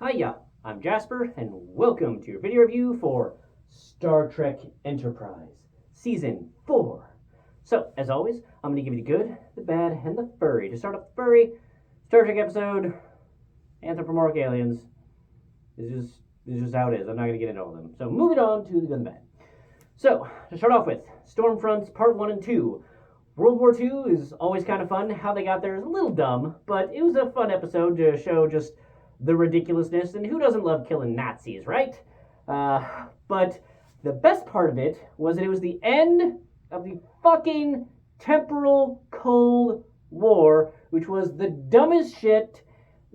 Hiya, I'm Jasper, and welcome to your video review for Star Trek Enterprise, Season 4. So, as always, I'm going to give you the good, the bad, and the furry. To start off the furry, Star Trek episode, Anthropomorphic Aliens, is just how it is. I'm not going to get into all of them. So, moving on to the good and bad. So, to start off with, Stormfronts Part 1 and 2. World War II is always kind of fun. How they got there is a little dumb, but it was a fun episode to show just the ridiculousness, and who doesn't love killing Nazis, right? But the best part of it was that it was the end of the fucking temporal Cold War, which was the dumbest shit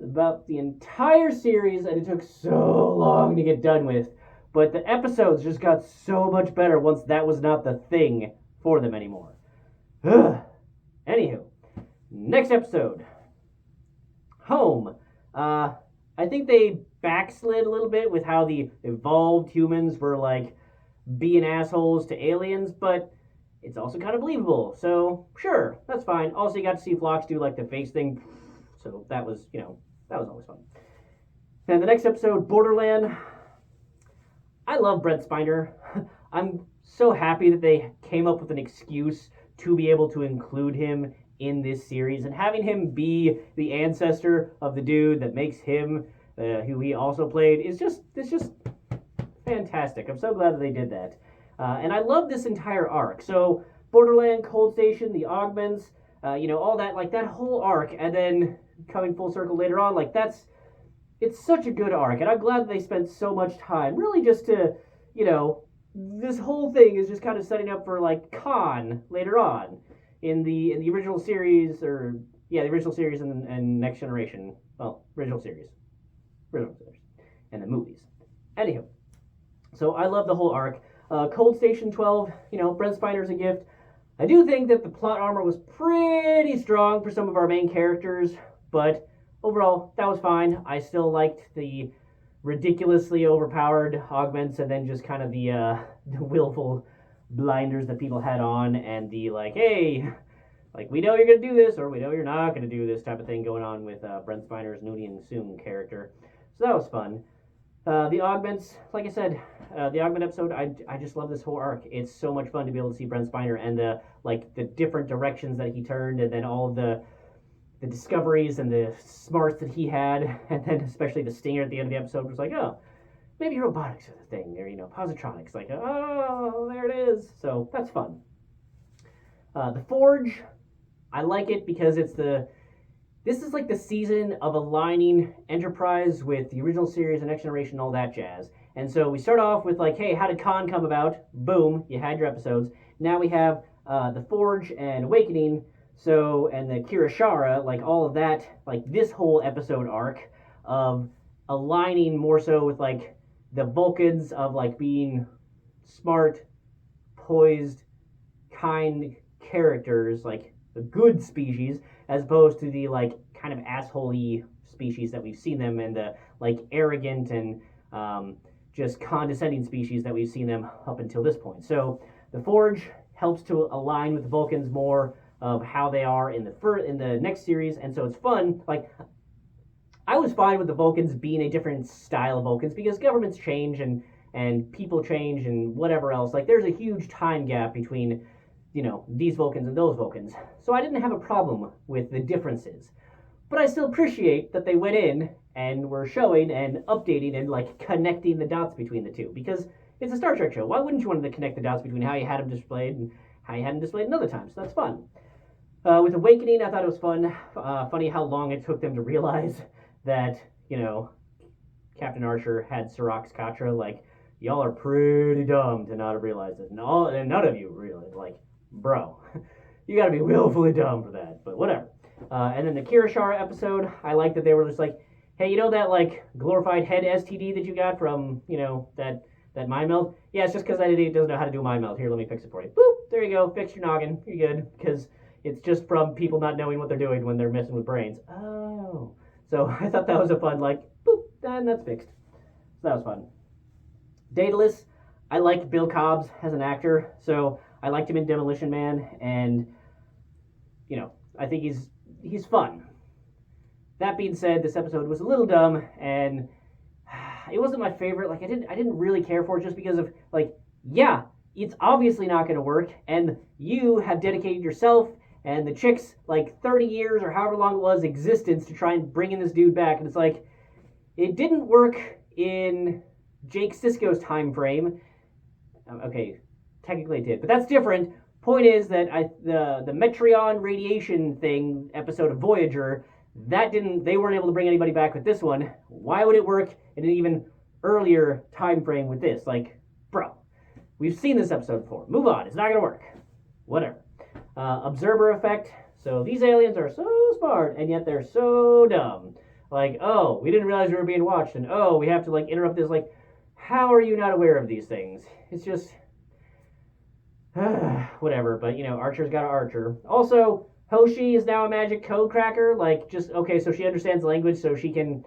about the entire series, and it took so long to get done with. But the episodes just got so much better once that was not the thing for them anymore. Anywho, next episode. Home. I think they backslid a little bit with how the evolved humans were like being assholes to aliens, but it's also kind of believable. So sure, that's fine. Also, you got to see Phlox do like the face thing, so that was that was always fun. And the next episode, Borderland. I love Brent Spiner. I'm so happy that they came up with an excuse to be able to include him in this series, and having him be the ancestor of the dude that makes him who he also played it's just fantastic. I'm so glad that they did that. And I love this entire arc. So Borderland, Cold Station, the Augments, all that, like that whole arc, and then coming full circle later on, like it's such a good arc, and I'm glad that they spent so much time really just to, this whole thing is just kind of setting up for like Khan later on in the original series, the original series and Next Generation. Well, original series, and the movies. Anywho, so I love the whole arc. Cold Station 12, Brent Spiner's a gift. I do think that the plot armor was pretty strong for some of our main characters, but overall, that was fine. I still liked the ridiculously overpowered augments, and then just kind of the willful blinders that people had on, and the like, hey, like, we know you're going to do this, or we know you're not going to do this type of thing going on with Brent Spiner's Noonien Soong character. So that was fun. The augments, like I said, the augment episode, I just love this whole arc. It's so much fun to be able to see Brent Spiner and the different directions that he turned, and then all of the discoveries and the smarts that he had, and then especially the stinger at the end of the episode was like, oh, maybe robotics are the thing, or positronics, like, oh, there it is. So that's fun. The Forge, I like it because this is like the season of aligning Enterprise with the original series and Next Generation, all that jazz. And so we start off with like, hey, how did Khan come about? Boom, you had your episodes. Now we have the Forge and Awakening. So, and the Kirishara, like all of that, like this whole episode arc of aligning more so with like the Vulcans of like being smart, poised, kind characters, like the good species, as opposed to the like kind of asshole-y species that we've seen them, and the like arrogant and just condescending species that we've seen them up until this point. So the Forge helps to align with the Vulcans more of how they are in the next series, and so it's fun. Like, I was fine with the Vulcans being a different style of Vulcans because governments change and people change and whatever else. Like, there's a huge time gap between these Vulcans and those Vulcans, so I didn't have a problem with the differences. But I still appreciate that they went in and were showing and updating and like connecting the dots between the two, because it's a Star Trek show. Why wouldn't you want to connect the dots between how you had them displayed and how you had them displayed another time? So that's fun. With Awakening, I thought it was fun. Funny how long it took them to realize that, Captain Archer had Sirach's Katra. Like, y'all are pretty dumb to not have realized it. And none of you really. Like, bro, you gotta be willfully dumb for that. But whatever. And then the Kirishara episode, I like that they were just like, hey, that, like, glorified head STD that you got from, that mind meld? Yeah, it's just because that idiot doesn't know how to do mind meld. Here, let me fix it for you. Boop, there you go. Fix your noggin. You're good. Because it's just from people not knowing what they're doing when they're messing with brains. Oh. So I thought that was a fun, like, boop, and that's fixed. So that was fun. Daedalus, I like Bill Cobbs as an actor, so I liked him in Demolition Man, and, I think he's fun. That being said, this episode was a little dumb, and it wasn't my favorite. Like, I didn't really care for it just because of, like, yeah, it's obviously not going to work, and you have dedicated yourself and the chick's, like, 30 years or however long it was existence to try and bring in this dude back, and it's like, it didn't work in Jake Sisko's time frame. Okay, technically it did, but that's different. Point is that the Metreon radiation thing episode of Voyager, they weren't able to bring anybody back with this one. Why would it work in an even earlier time frame with this? Like, bro, we've seen this episode before. Move on. It's not gonna work. Whatever. Observer effect. So these aliens are so smart and yet they're so dumb. Like, oh, we didn't realize we were being watched, and oh, we have to like interrupt this. Like, how are you not aware of these things? It's just whatever. But Archer's got an Archer. Also, Hoshi is now a magic code cracker. Like, just okay, so she understands language, so she can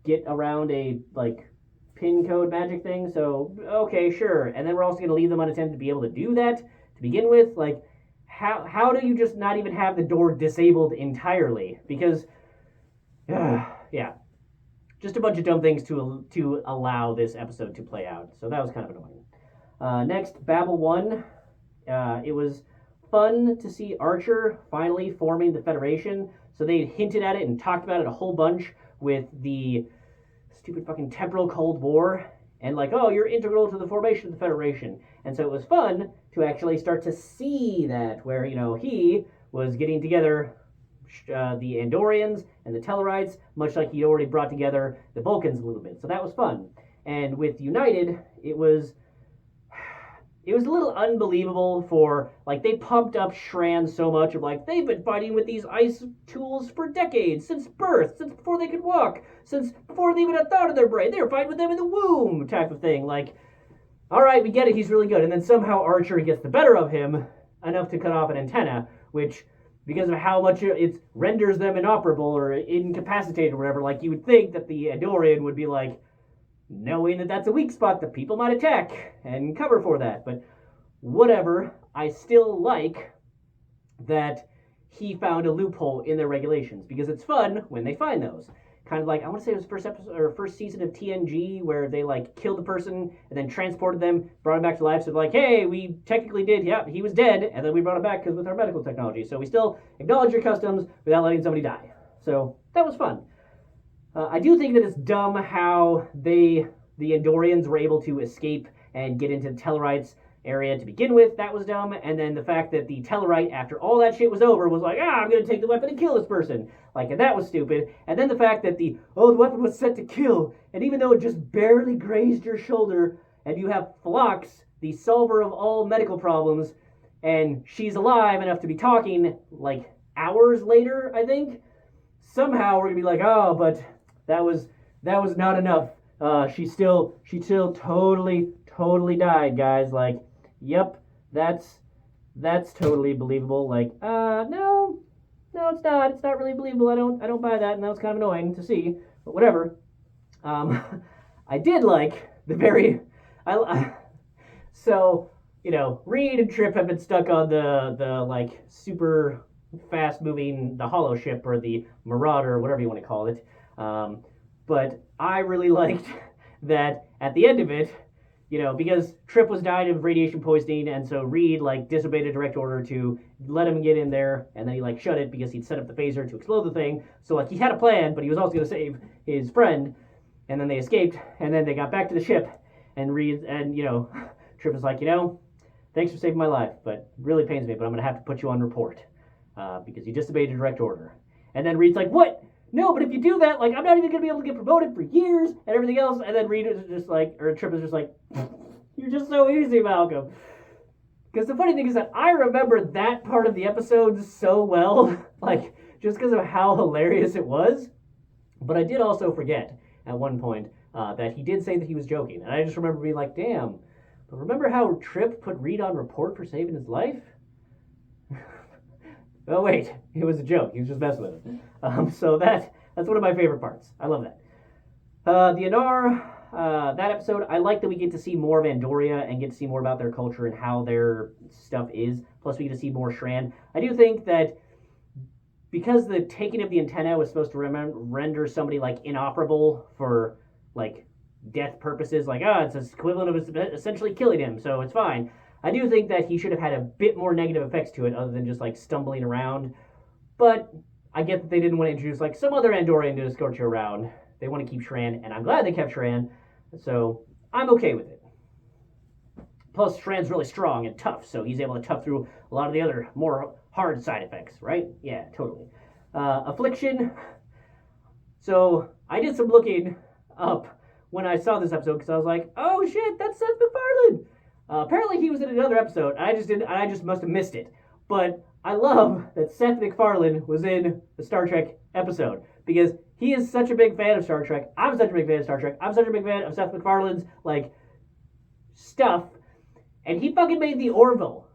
get around a like pin code magic thing. So okay, sure. And then we're also gonna leave them unattended to be able to do that to begin with. Like, how do you just not even have the door disabled entirely? Because yeah, just a bunch of dumb things to allow this episode to play out. So that was kind of annoying. Next, Babel 1. It was fun to see Archer finally forming the Federation. So they had hinted at it and talked about it a whole bunch with the stupid fucking temporal Cold War. And like, oh, you're integral to the formation of the Federation. And so it was fun to actually start to see that, where, he was getting together the Andorians and the Tellarites, much like he'd already brought together the Vulcans a little bit. So that was fun. And with United, it was a little unbelievable for, like, they pumped up Shran so much of, like, they've been fighting with these ice tools for decades, since birth, since before they could walk, since before they even had thought of their brain. They were fighting with them in the womb, type of thing. Like, all right, we get it, he's really good. And then somehow Archer gets the better of him enough to cut off an antenna, which, because of how much it renders them inoperable or incapacitated or whatever, like, you would think that the Andorian would be like, knowing that that's a weak spot that people might attack and cover for that. But whatever, I still like that he found a loophole in their regulations, because it's fun when they find those. Kind of like, I want to say it was first episode or first season of TNG, where they like killed the person and then transported them, brought him back to life. So they're like, hey, we technically did, yeah, he was dead, and then we brought him back because with our medical technology. So we still acknowledge your customs without letting somebody die. So that was fun. I do think that it's dumb how the Andorians were able to escape and get into the Tellarites area to begin with. That was dumb. And then the fact that the Tellarite, after all that shit was over, was like, I'm going to take the weapon and kill this person. Like, and that was stupid. And then the fact that the weapon was set to kill, and even though it just barely grazed your shoulder, and you have Phlox, the solver of all medical problems, and she's alive enough to be talking, like, hours later, I think, somehow we're going to be like, oh, but that was not enough. She still totally died, guys. Like, yep, that's totally believable. Like, no, it's not. It's not really believable. I don't buy that, and that was kind of annoying to see. But whatever. I did like the very, so Reed and Trip have been stuck on the like super fast moving the Hollow Ship or the Marauder or whatever you want to call it. But I really liked that at the end of it, because Trip was dying of radiation poisoning, and so Reed like disobeyed a direct order to let him get in there, and then he like shut it because he'd set up the phaser to explode the thing. So like he had a plan, but he was also going to save his friend, and then they escaped, and then they got back to the ship, and Reed and Trip was like, thanks for saving my life, but it really pains me, but I'm going to have to put you on report because you disobeyed a direct order. And then Reed's like, what? No, but if you do that, like, I'm not even going to be able to get promoted for years and everything else. And then Reed is just like, or Trip is just like, you're just so easy, Malcolm. Because the funny thing is that I remember that part of the episode so well, like, just because of how hilarious it was. But I did also forget at one point that he did say that he was joking. And I just remember being like, damn, but remember how Trip put Reed on report for saving his life? Oh, wait, it was a joke. He was just messing with him. So that's one of my favorite parts. I love that. The Anar, that episode, I like that we get to see more of Andoria and get to see more about their culture and how their stuff is. Plus, we get to see more Shran. I do think that because the taking of the antenna was supposed to render somebody, like, inoperable for, like, death purposes, like, it's equivalent of essentially killing him, so it's fine. I do think that he should have had a bit more negative effects to it other than just like stumbling around. But I get that they didn't want to introduce like some other Andorian to escort you around. They want to keep Shran, and I'm glad they kept Shran, so I'm okay with it. Plus, Shran's really strong and tough, so he's able to tough through a lot of the other more hard side effects, right? Yeah, totally. Affliction. So I did some looking up when I saw this episode because I was like, oh shit, that's Seth MacFarlane. Apparently he was in another episode. I just must have missed it. But I love that Seth MacFarlane was in the Star Trek episode because he is such a big fan of Star Trek. I'm such a big fan of Star Trek. I'm such a big fan of Seth MacFarlane's like stuff, and he fucking made the Orville.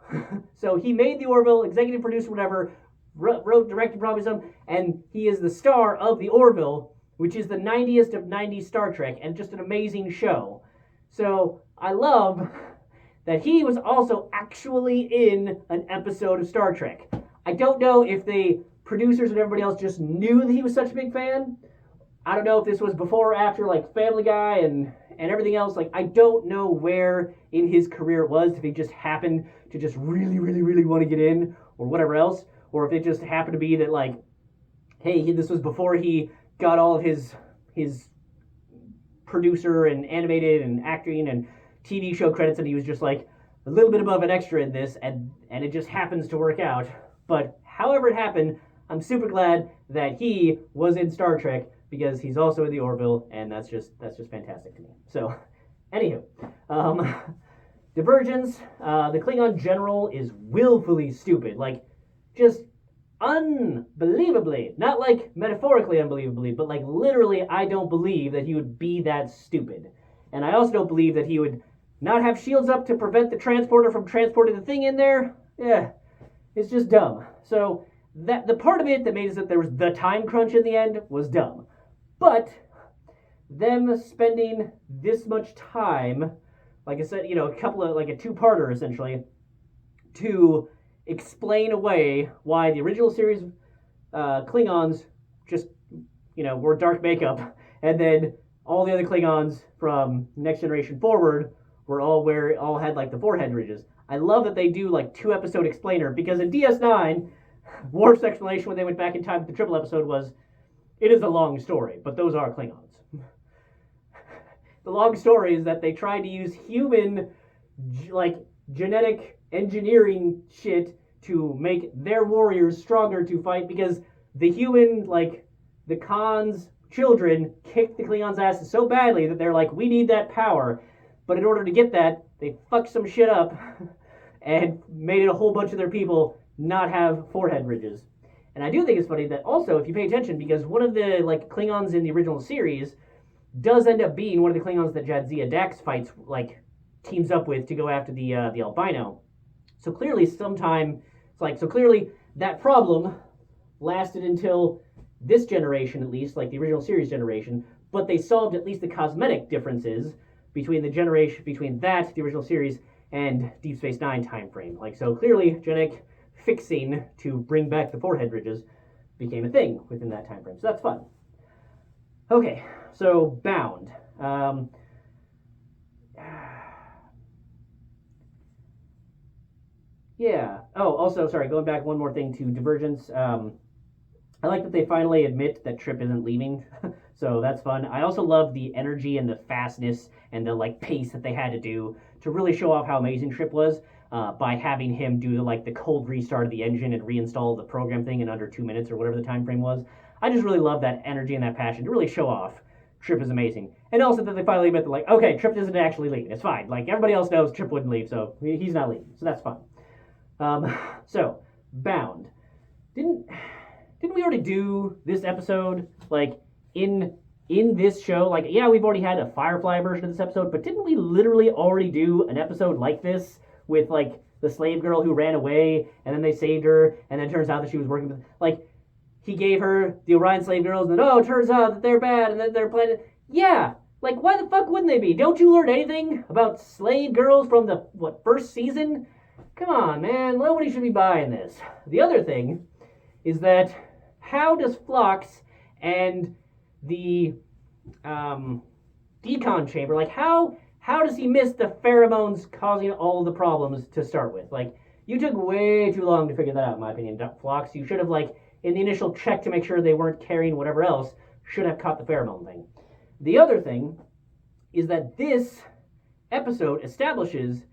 So he made the Orville, executive producer, whatever, wrote, directed, probably some, and he is the star of the Orville, which is the 90th of 90s Star Trek, and just an amazing show. So I love that he was also actually in an episode of Star Trek. I don't know if the producers and everybody else just knew that he was such a big fan. I don't know if this was before or after, like, Family Guy and everything else. Like, I don't know where in his career it was, if he just happened to just really, really, really want to get in, or whatever else, or if it just happened to be that, like, hey, this was before he got all of his producer and animated and acting and TV show credits, and he was just like a little bit above an extra in this, and it just happens to work out. But however it happened, I'm super glad that he was in Star Trek because he's also in the Orville, and that's just fantastic to me. So, anywho, Divergence, the Klingon general is willfully stupid, like just unbelievably, not like metaphorically unbelievably, but like literally, I don't believe that he would be that stupid. And I also don't believe that he would not have shields up to prevent the transporter from transporting the thing in there. Yeah, it's just dumb. So that the part of it that made it that there was the time crunch in the end was dumb. But them spending this much time, like I said, a couple of, like a two-parter essentially, to explain away why the original series Klingons just, wore dark makeup, and then all the other Klingons from Next Generation forward were all had like the forehead ridges. I love that they do like 2-episode explainer, because in DS9, Worf's explanation when they went back in time with the triple episode was, it is a long story, but those are Klingons. The long story is that they tried to use human, like, genetic engineering shit to make their warriors stronger to fight, because the human, like, the Khan's children kicked the Klingons' asses so badly that they're like, we need that power. But in order to get that, they fucked some shit up and made it a whole bunch of their people not have forehead ridges. And I do think it's funny that also, if you pay attention, because one of the like Klingons in the original series does end up being one of the Klingons that Jadzia Dax fights, like, teams up with to go after the albino. So clearly clearly that problem lasted until this generation, at least, like the original series generation, but they solved at least the cosmetic differences between the original series, and Deep Space Nine time frame. Like, so clearly genetic fixing to bring back the forehead ridges became a thing within that time frame. So that's fun. Okay, so Bound. Yeah. Oh, also, sorry, going back one more thing to Divergence. I like that they finally admit that Trip isn't leaving, so that's fun. I also love the energy and the fastness and the like pace that they had to do to really show off how amazing Trip was, by having him do the cold restart of the engine and reinstall the program thing in under 2 minutes or whatever the time frame was. I just really love that energy and that passion to really show off Trip is amazing. And also that they finally admit that, like, okay, Trip isn't actually leaving. It's fine. Like, everybody else knows Trip wouldn't leave, so he's not leaving. So that's fun. So, Bound. Didn't we already do this episode, like, in this show? Like, yeah, we've already had a Firefly version of this episode, but didn't we literally already do an episode like this with, like, the slave girl who ran away, and then they saved her, and then it turns out that she was working with, like, he gave her the Orion slave girls, and then, it turns out that they're bad, and that they're planning. Yeah, like, why the fuck wouldn't they be? Don't you learn anything about slave girls from the, first season? Come on, man, nobody should be buying this. The other thing is that, how does Phlox and the decon chamber. Like, how does he miss the pheromones causing all the problems to start with? Like, you took way too long to figure that out, in my opinion, Phlox. You should have, like, in the initial check to make sure they weren't carrying whatever else, should have caught the pheromone thing. The other thing is that this episode establishes,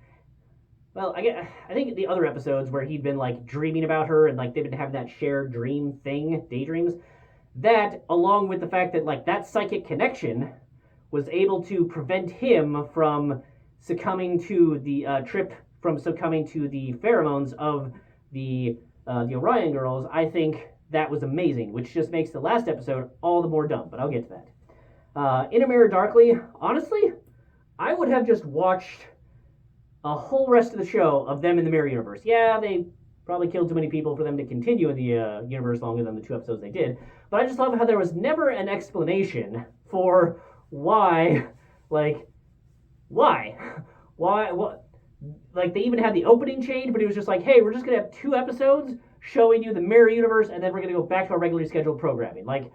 well, I think the other episodes where he'd been, like, dreaming about her and, like, they've been having that shared dream thing, daydreams, that, along with the fact that, like, that psychic connection was able to prevent him from succumbing to the succumbing to the pheromones of the Orion girls. I think that was amazing, which just makes the last episode all the more dumb, but I'll get to that. In a Mirror Darkly, honestly, I would have just watched a whole rest of the show of them in the Mirror Universe. Yeah, they probably killed too many people for them to continue in the universe longer than the 2 episodes they did, but I just love how there was never an explanation for why, like, what, like, they even had the opening change, but it was just like, hey, we're just gonna have 2 episodes showing you the Mirror Universe, and then we're gonna go back to our regularly scheduled programming. Like,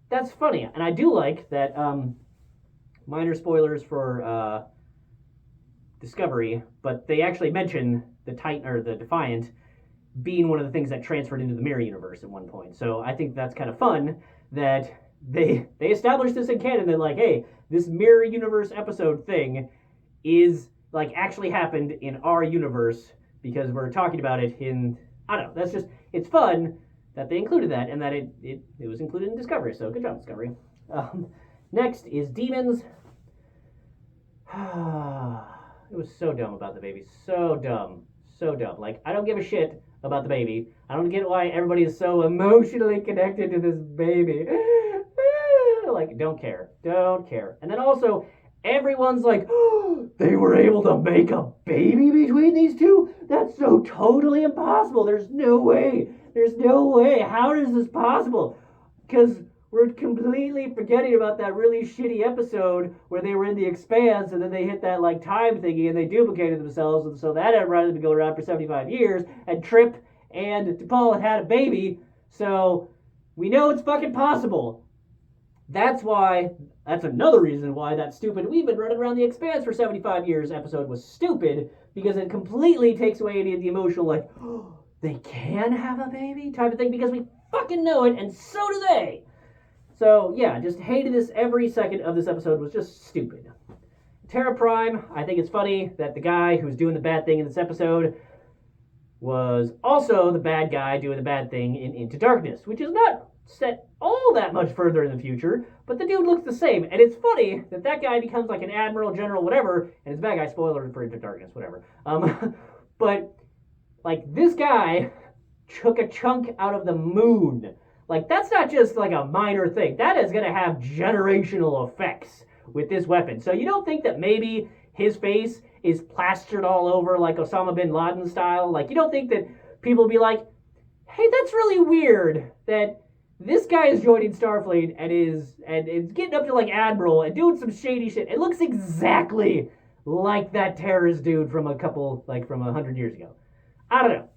that's funny, and I do like that, minor spoilers for, Discovery, but they actually mention the Titan, or the Defiant, being one of the things that transferred into the Mirror Universe at one point. So I think that's kind of fun that they established this in canon. They're like, hey, this Mirror Universe episode thing is, like, actually happened in our universe because we're talking about it in, I don't know, that's just, it's fun that they included that and that it was included in Discovery. So good job, Discovery. Next is Demons. It was so dumb about the baby. So dumb. So dumb. Like, I don't give a shit about the baby. I don't get why everybody is so emotionally connected to this baby. Like, don't care. Don't care. And then also, everyone's like, oh, they were able to make a baby between these two? That's so totally impossible. There's no way. There's no way. How is this possible? Because we're completely forgetting about that really shitty episode where they were in the Expanse and then they hit that, like, time thingy and they duplicated themselves, and so that had been going around for 75 years, and Trip and T'Pol had a baby, so we know it's fucking possible. That's another reason why that stupid "we've been running around the Expanse for 75 years" episode was stupid, because it completely takes away any of the emotional, like, oh, they can have a baby type of thing, because we fucking know it, and so do they. So, yeah, just hated this. Every second of this episode was just stupid. Terra Prime, I think it's funny that the guy who's doing the bad thing in this episode was also the bad guy doing the bad thing in Into Darkness, which is not set all that much further in the future, but the dude looks the same. And it's funny that that guy becomes like an admiral, general, whatever, and it's a bad guy, spoiler for Into Darkness, whatever. But, like, this guy took a chunk out of the moon. Like, that's not just, like, a minor thing. That is going to have generational effects with this weapon. So you don't think that maybe his face is plastered all over, like Osama bin Laden style? Like, you don't think that people will be like, hey, that's really weird that this guy is joining Starfleet and is getting up to, like, Admiral and doing some shady shit. It looks exactly like that terrorist dude from from 100 years ago. I don't know.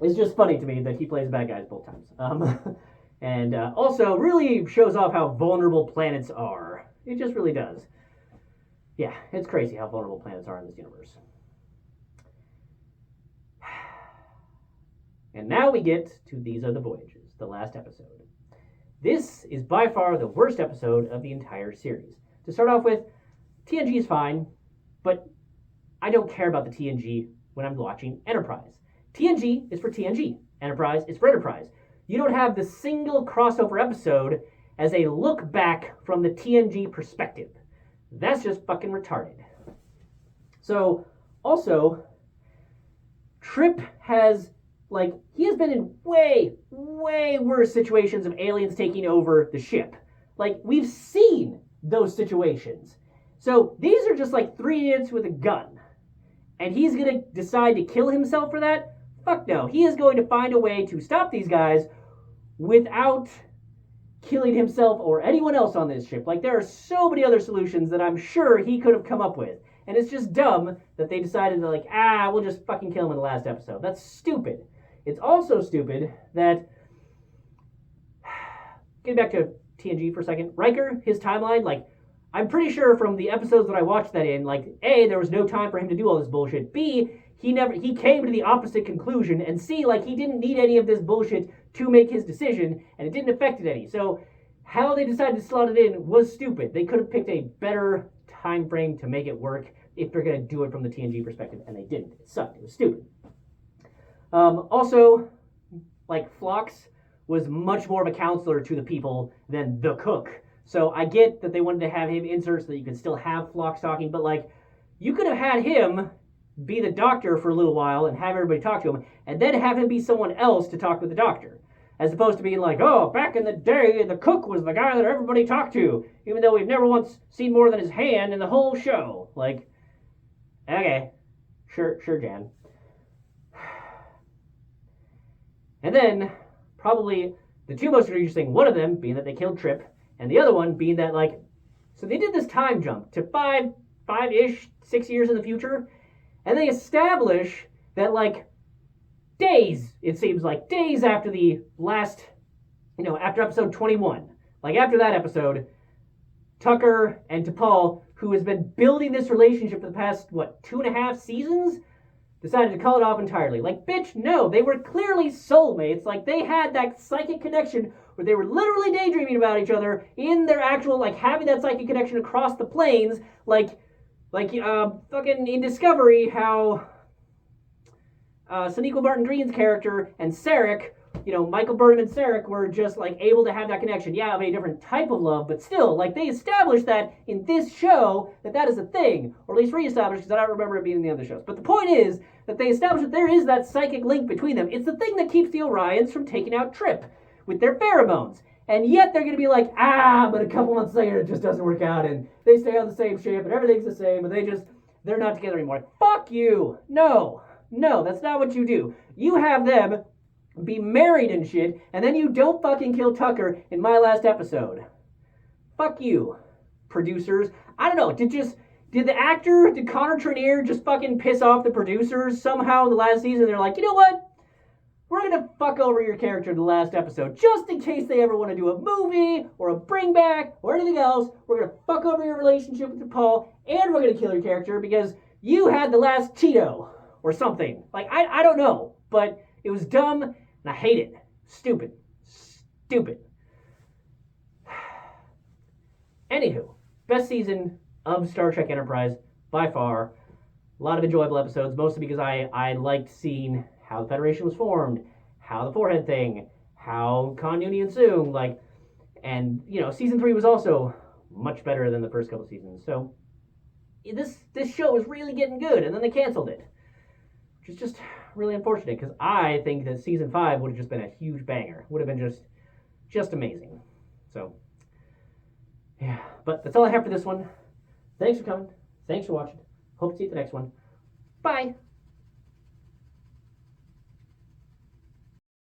It's just funny to me that he plays bad guys both times. And also really shows off how vulnerable planets are. It just really does. Yeah, it's crazy how vulnerable planets are in this universe. And now we get to These Are the Voyages, the last episode. This is by far the worst episode of the entire series. To start off with, TNG is fine, but I don't care about the TNG when I'm watching Enterprise. TNG is for TNG. Enterprise is for Enterprise. You don't have the single crossover episode as a look back from the TNG perspective. That's just fucking retarded. So, also, Trip has, like, he has been in way, way worse situations of aliens taking over the ship. Like, we've seen those situations. So, these are just like 3 idiots with a gun. And he's gonna decide to kill himself for that? Fuck no. He is going to find a way to stop these guys without killing himself or anyone else on this ship. Like, there are so many other solutions that I'm sure he could have come up with. And it's just dumb that they decided to, like, we'll just fucking kill him in the last episode. That's stupid. It's also stupid that, getting back to TNG for a second, Riker, his timeline, like, I'm pretty sure from the episodes that I watched that in, like, A, there was no time for him to do all this bullshit. B, he came to the opposite conclusion, and C, like, he didn't need any of this bullshit to make his decision, and it didn't affect it any. So how they decided to slot it in was stupid. They could have picked a better time frame to make it work if they're going to do it from the TNG perspective, and they didn't. It sucked. It was stupid. Also, like, Phlox was much more of a counselor to the people than the cook. So I get that they wanted to have him insert so that you could still have Phlox talking, but, like, you could have had him be the doctor for a little while and have everybody talk to him, and then have him be someone else to talk with the doctor. As opposed to being like, oh, back in the day, the cook was the guy that everybody talked to, even though we've never once seen more than his hand in the whole show. Like, okay, sure, Jan. And then, probably the two most egregious things, one of them being that they killed Trip, and the other one being that, like, so they did this time jump to five-ish, 6 years in the future, and they establish that, like, days, it seems like, days after the last, after episode 21, like, after that episode, Tucker and T'Pol, who has been building this relationship for the past, 2.5 seasons, decided to call it off entirely. Like, bitch, no, they were clearly soulmates. Like, they had that psychic connection where they were literally daydreaming about each other in their actual, like, having that psychic connection across the planes, like fucking in Discovery, how Sonequa Martin-Green's character and Sarek, Michael Burnham and Sarek were just, like, able to have that connection. Yeah, of a different type of love, but still, like, they established that in this show that is a thing, or at least re-established, because I don't remember it being in the other shows. But the point is that they established that there is that psychic link between them. It's the thing that keeps the Orions from taking out Trip with their pheromones. And yet they're going to be like, but a couple months later it just doesn't work out, and they stay on the same ship, and everything's the same, and they're not together anymore. Fuck you! No, that's not what you do. You have them be married and shit, and then you don't fucking kill Tucker in my last episode. Fuck you, producers. I don't know, did Connor Trinneer just fucking piss off the producers somehow in the last season? They're like, you know what? We're gonna fuck over your character in the last episode, just in case they ever want to do a movie, or a bring back, or anything else. We're gonna fuck over your relationship with T'Pol, and we're gonna kill your character because you had the last Cheeto, or something. Like, I don't know, but it was dumb, and I hate it. Stupid. Anywho, best season of Star Trek Enterprise, by far. A lot of enjoyable episodes, mostly because I liked seeing how the Federation was formed, how the Forehead thing, how continuity and Soong, like, and, season 3 was also much better than the first couple seasons. So, this show was really getting good, and then they canceled it, which is just really unfortunate, because I think that season 5 would have just been a huge banger. Would have been just amazing. So, yeah. But that's all I have for this one. Thanks for coming. Thanks for watching. Hope to see you at the next one. Bye.